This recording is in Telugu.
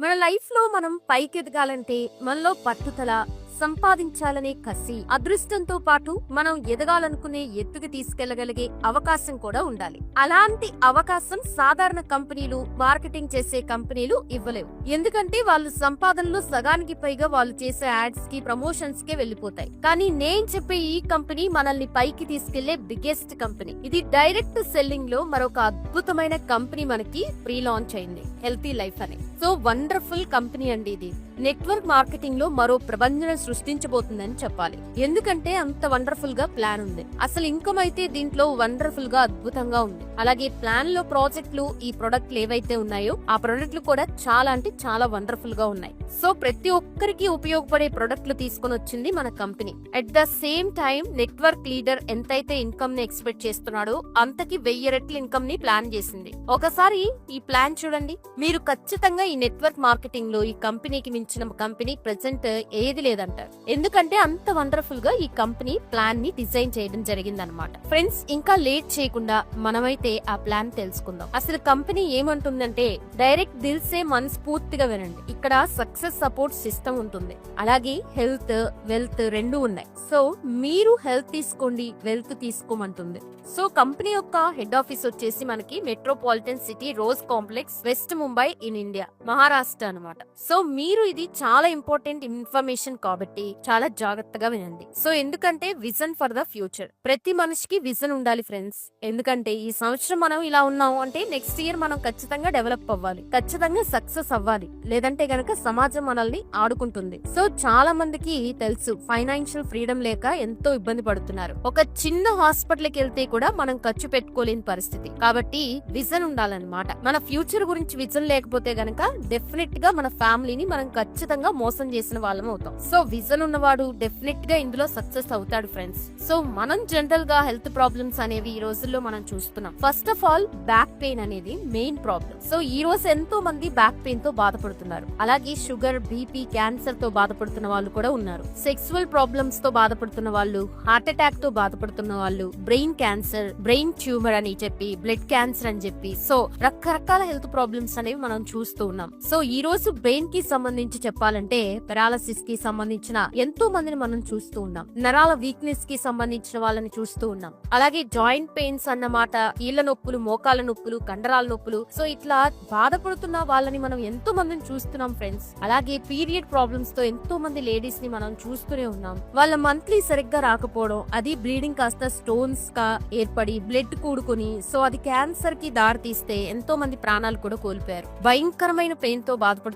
మన లైఫ్ లో మనం పైకెదగాలంటే మనలో పట్టుదల, సంపాదించాలనే కసి, అదృష్టంతో పాటు మనం ఎదగాలనుకునే ఎత్తుకి తీసుకెళ్లగలిగే అవకాశం కూడా ఉండాలి. అలాంటి అవకాశం సాధారణ కంపెనీలు, మార్కెటింగ్ చేసే కంపెనీలు ఇవ్వలేవు. ఎందుకంటే వాళ్ళు సంపాదనలో సగానికి పైగా వాళ్ళు చేసే యాడ్స్ కి, ప్రమోషన్స్ కే వెళ్లిపోతాయి. కానీ నేను చెప్పే ఈ కంపెనీ మనల్ని పైకి తీసుకెళ్లే బిగ్గెస్ట్ కంపెనీ. ఇది డైరెక్ట్ సెల్లింగ్ లో మరొక అద్భుతమైన కంపెనీ మనకి ప్రీ లాంచ్ అయింది, హెల్తీ లైఫ్ అని. సో వండర్ఫుల్ కంపెనీ అండి ఇది. నెట్వర్క్ మార్కెటింగ్ లో మరో ప్రపంచం సృష్టించబోతుందని చెప్పాలి. ఎందుకంటే అంత వండర్ఫుల్ గా ప్లాన్ ఉంది. అసలు ఇన్కమ్ అయితే దీంట్లో వండర్ఫుల్ గా అద్భుతంగా ఉంది. అలాగే ప్లాన్ లో ప్రాజెక్టులు, ఈ ప్రొడక్ట్లు ఏవైతే ఉన్నాయో ఆ ప్రొడక్ట్లు కూడా చాలా అంటే చాలా వండర్ఫుల్ గా ఉన్నాయి. సో ప్రతి ఒక్కరికి ఉపయోగపడే ప్రొడక్ట్లు తీసుకొని వచ్చింది మన company. At the same time network leader ఎంతైతే ఇన్కమ్ ని ఎక్స్పెక్ట్ చేస్తున్నాడో అంతకి 1000 రెట్ల ఇన్కమ్ ని ప్లాన్ చేసింది. ఒకసారి ఈ ప్లాన్ చూడండి. మీరు ఖచ్చితంగా ఈ నెట్వర్క్ మార్కెటింగ్ లో ఈ కంపెనీకి మించిన కంపెనీ ప్రెసెంట్ ఏది లేదంటారు. ఎందుకంటే అంత వండర్ఫుల్ గా ఈ కంపెనీ ప్లాన్ ని డిజైన్ చేయడం జరిగిందనమాట. ఫ్రెండ్స్, ఇంకా లేట్ చేయకుండా మనమైతే ఆ ప్లాన్ తెలుసుకుందాం. అసలు కంపెనీ ఏమంటుందంటే, డైరెక్ట్ దిల్సే మనస్ఫూర్తిగా వినండి. ఇక్కడ సక్సెస్ సపోర్ట్ సిస్టమ్ ఉంటుంది, అలాగే హెల్త్, వెల్త్ రెండు ఉన్నాయి. సో మీరు హెల్త్ తీసుకోండి, వెల్త్ తీసుకోమంటుంది. సో కంపెనీ యొక్క హెడ్ ఆఫీస్ వచ్చేసి మనకి metropolitan city, rose complex, west Mumbai in India, Maharashtra అనమాట. సో మీరు ఇది చాలా ఇంపార్టెంట్ ఇన్ఫర్మేషన్ కాబట్టి చాలా జాగ్రత్తగా వినండి. సో ఎందుకంటే విజన్ ఫర్ ద ఫ్యూచర్. ప్రతి మనిషికి విజన్ ఉండాలి ఫ్రెండ్స్. ఎందుకంటే ఈ సంవత్సరం మనం ఇలా ఉన్నాం అంటే నెక్స్ట్ ఇయర్ మనం ఖచ్చితంగా డెవలప్ అవ్వాలి, ఖచ్చితంగా సక్సెస్ అవ్వాలి. లేదంటే గనక సమాజం మనల్ని ఆడుకుంటుంది. సో చాలా మందికి తెలుసు, ఫైనాన్షియల్ ఫ్రీడమ్ లేక ఎంతో ఇబ్బంది పడుతున్నారు. ఒక చిన్న హాస్పిటల్ కి వెళ్తే కూడా మనం ఖర్చు పెట్టుకోలేని పరిస్థితి. కాబట్టి విజన్ ఉండాలన్నమాట. మన ఫ్యూచర్ గురించి విజన్ లేకపోతే గనక డెఫినెట్ గా మన ఫ్యామిలీని మనం ఖచ్చితంగా మోసం చేసిన వాళ్ళం అవుతాం. సో విజన్ ఉన్నవాడు డెఫినెట్ గా ఇందులో సక్సెస్ అవుతాడు ఫ్రెండ్స్. సో మనం జనరల్ గా హెల్త్ ప్రాబ్లమ్స్ అనేవి ఈ రోజుల్లో మనం చూస్తున్నాం. First of all back pain అనేది మెయిన్ ప్రాబ్లం. సో ఈ రోజు ఎంతో మంది బ్యాక్ పెయిన్ తో బాధపడుతున్నారు. అలాగే షుగర్, బీపీ, క్యాన్సర్ తో బాధపడుతున్న వాళ్ళు కూడా ఉన్నారు. సెక్సువల్ ప్రాబ్లమ్స్ తో బాధపడుతున్న వాళ్ళు, హార్ట్ అటాక్ తో బాధపడుతున్న వాళ్ళు, బ్రెయిన్ క్యాన్సర్, బ్రెయిన్ ట్యూమర్ అని చెప్పి, బ్లడ్ క్యాన్సర్ అని చెప్పి, సో రకరకాల హెల్త్ ప్రాబ్లమ్స్ అనేవి మనం చూస్తూ ఉన్నాం. సో ఈ రోజు బ్రెయిన్ కి సంబంధించి చెప్పాలంటే పెరాలసిస్ కి సంబంధించిన ఎంతో మందిని మనం చూస్తూ ఉన్నాం. నరాల వీక్నెస్ కి సంబంధించిన వాళ్ళని చూస్తూ ఉన్నాం. అలాగే జాయింట్ పెయిన్స్ అన్నమాట, కీళ్ల నొప్పులు, మోకాల నొప్పులు, కండరాల నొప్పులు, సో ఇట్లా బాధపడుతున్న వాళ్ళని మనం ఎంతో మందిని చూస్తున్నాం ఫ్రెండ్స్. అలాగే పీరియడ్ ప్రాబ్లమ్స్ తో ఎంతో మంది లేడీస్ ని మనం చూస్తూనే ఉన్నాం. వాళ్ళ మంత్లీ సరిగ్గా రాకపోవడం, అది బ్లీడింగ్ కాస్త స్టోన్స్ గా ఏర్పడి బ్లడ్ కూడుకుని, సో అది క్యాన్సర్ కి దారి తీస్తే ఎంతో మంది ప్రాణాలు కూడా కోల్పోయారు. భయంకరమైన పెయిన్ తో బాధపడుతున్నారు.